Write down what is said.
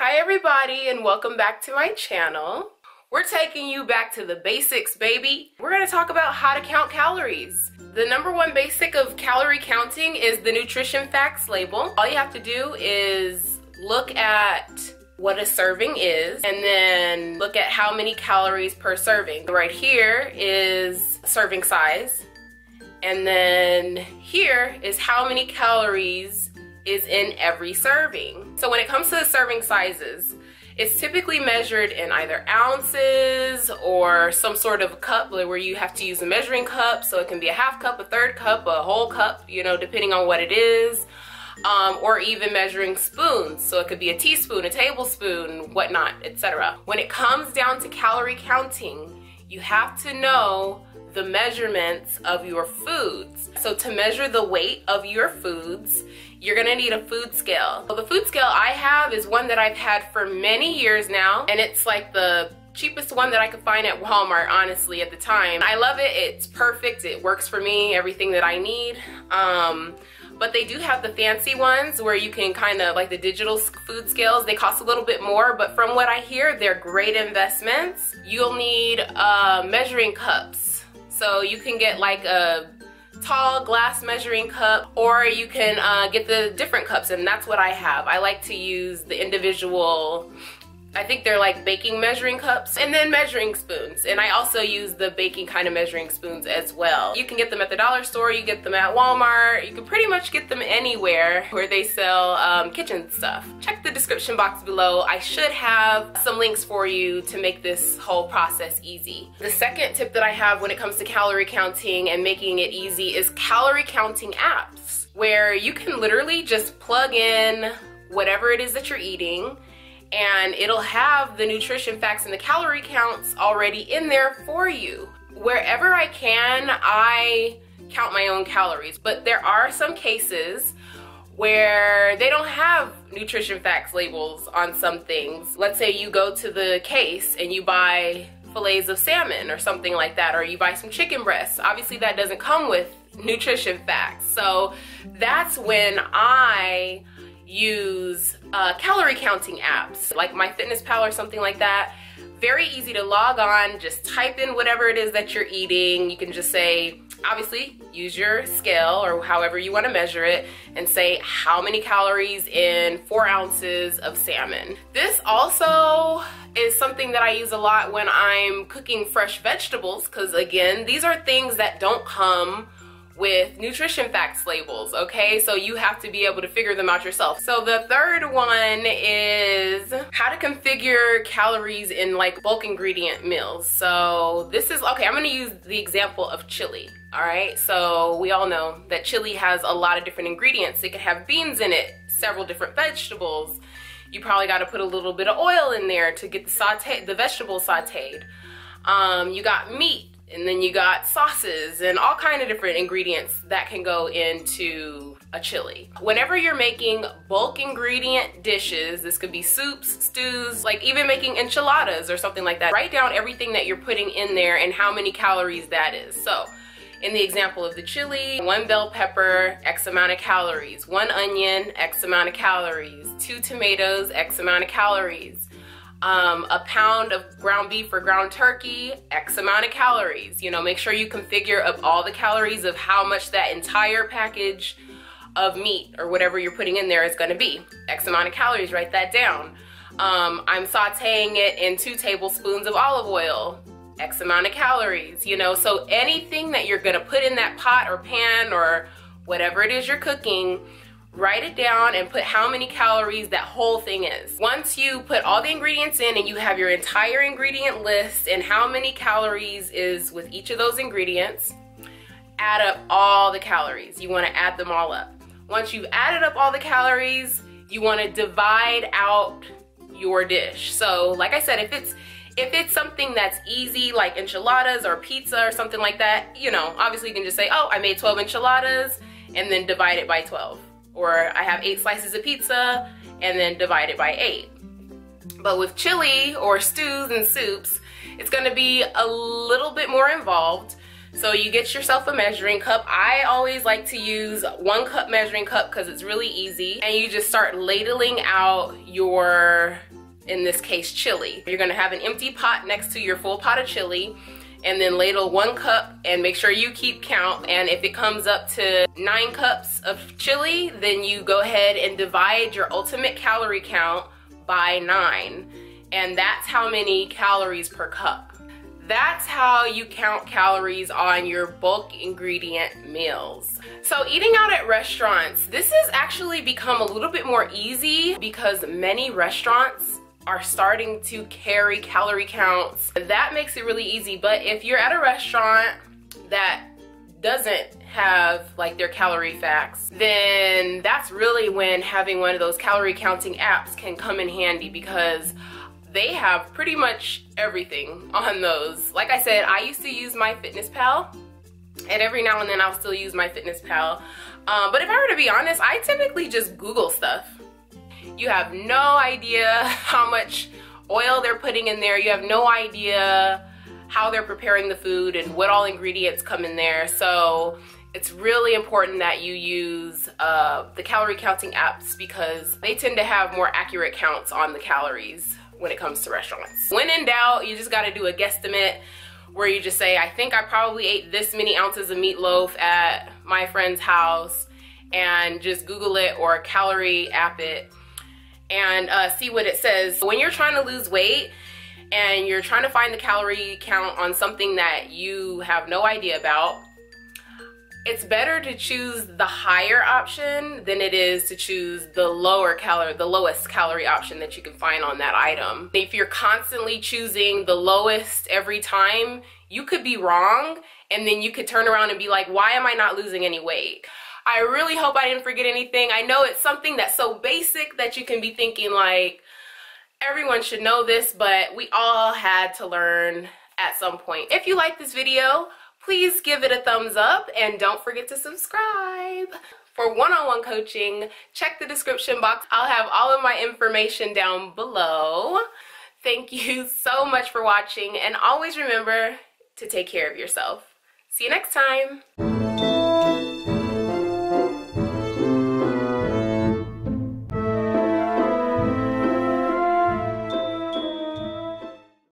Hi everybody, and welcome back to my channel. We're taking you back to the basics, baby. We're gonna talk about how to count calories. The number one basic of calorie counting is the nutrition facts label. All you have to do is look at what a serving is and then look at how many calories per serving. Right here is serving size, and then here is how many calories is in every serving. So when it comes to the serving sizes, it's typically measured in either ounces or some sort of cup where you have to use a measuring cup. So it can be a half cup, a third cup, a whole cup, you know, depending on what it is. Or even measuring spoons. So it could be a teaspoon, a tablespoon, whatnot, etc. When it comes down to calorie counting, you have to know the measurements of your foods. So to measure the weight of your foods, you're gonna need a food scale. So the food scale I have is one that I've had for many years now, and it's like the cheapest one that I could find at Walmart, honestly, at the time. I love it, it's perfect, it works for me, everything that I need. But they do have the fancy ones where you can kind of, like the digital food scales, they cost a little bit more, but from what I hear, they're great investments. You'll need measuring cups. So you can get like a tall glass measuring cup, or you can get the different cups, and that's what I have. I like to use the individual, I think they're like baking measuring cups, and then measuring spoons. And I also use the baking kind of measuring spoons as well. You can get them at the dollar store, you get them at Walmart, you can pretty much get them anywhere where they sell kitchen stuff. Check the description box below. I should have some links for you to make this whole process easy. The second tip that I have when it comes to calorie counting and making it easy is calorie counting apps, where you can literally just plug in whatever it is that you're eating, and it'll have the nutrition facts and the calorie counts already in there for you. Wherever I can, I count my own calories, but there are some cases where they don't have nutrition facts labels on some things. Let's say you go to the case and you buy fillets of salmon or something like that, or you buy some chicken breasts. Obviously that doesn't come with nutrition facts. So that's when I use calorie counting apps like MyFitnessPal or something like that. Very easy to log on, just type in whatever it is that you're eating. You can just say, obviously use your scale or however you want to measure it, and say how many calories in 4 ounces of salmon. This also is something that I use a lot when I'm cooking fresh vegetables, because again, these are things that don't come with nutrition facts labels, okay? So you have to be able to figure them out yourself. So the third one is how to configure calories in like bulk ingredient meals. So this is, okay, I'm gonna use the example of chili, all right? So we all know that chili has a lot of different ingredients. It could have beans in it, several different vegetables. You probably gotta put a little bit of oil in there to get the vegetables sauteed. You got meat, and then you got sauces and all kind of different ingredients that can go into a chili. Whenever you're making bulk ingredient dishes, this could be soups, stews, like even making enchiladas or something like that, write down everything that you're putting in there and how many calories that is. So in the example of the chili, 1 bell pepper, X amount of calories, 1 onion, X amount of calories, 2 tomatoes, X amount of calories. A pound of ground beef or ground turkey, X amount of calories. You know, make sure you configure up all the calories of how much that entire package of meat or whatever you're putting in there is going to be. X amount of calories, write that down. I'm sauteing it in 2 tablespoons of olive oil, X amount of calories, you know. So anything that you're going to put in that pot or pan or whatever it is you're cooking, write it down and put how many calories that whole thing is. Once you put all the ingredients in and you have your entire ingredient list and how many calories is with each of those ingredients, add up all the calories. You want to add them all up. Once you've added up all the calories, you want to divide out your dish. So like I said, if it's something that's easy like enchiladas or pizza or something like that, you know, obviously you can just say, oh, I made 12 enchiladas and then divide it by 12. Or I have 8 slices of pizza and then divide it by 8. But with chili or stews and soups, it's gonna be a little bit more involved. So you get yourself a measuring cup. I always like to use 1 cup measuring cup because it's really easy. And you just start ladling out your, in this case, chili. You're gonna have an empty pot next to your full pot of chili, and then ladle 1 cup and make sure you keep count. And if it comes up to 9 cups of chili, then you go ahead and divide your ultimate calorie count by 9. And that's how many calories per cup. That's how you count calories on your bulk ingredient meals. So eating out at restaurants, this has actually become a little bit more easy because many restaurants are starting to carry calorie counts. That makes it really easy. But if you're at a restaurant that doesn't have like their calorie facts, then that's really when having one of those calorie counting apps can come in handy, because they have pretty much everything on those. Like I said, I used to use MyFitnessPal, and every now and then I'll still use MyFitnessPal. But if I were to be honest, I typically just Google stuff. You have no idea how much oil they're putting in there. You have no idea how they're preparing the food and what all ingredients come in there. So it's really important that you use the calorie counting apps, because they tend to have more accurate counts on the calories when it comes to restaurants. When in doubt, you just gotta do a guesstimate where you just say, I think I probably ate this many ounces of meatloaf at my friend's house, and just Google it or calorie app it and see what it says. When you're trying to lose weight and you're trying to find the calorie count on something that you have no idea about, it's better to choose the higher option than it is to choose the lowest calorie option that you can find on that item. If you're constantly choosing the lowest every time, you could be wrong, and then you could turn around and be like, why am I not losing any weight? I really hope I didn't forget anything. I know it's something that's so basic that you can be thinking like, everyone should know this, but we all had to learn at some point. If you like this video, please give it a thumbs up and don't forget to subscribe. For one-on-one coaching, check the description box. I'll have all of my information down below. Thank you so much for watching, and always remember to take care of yourself. See you next time.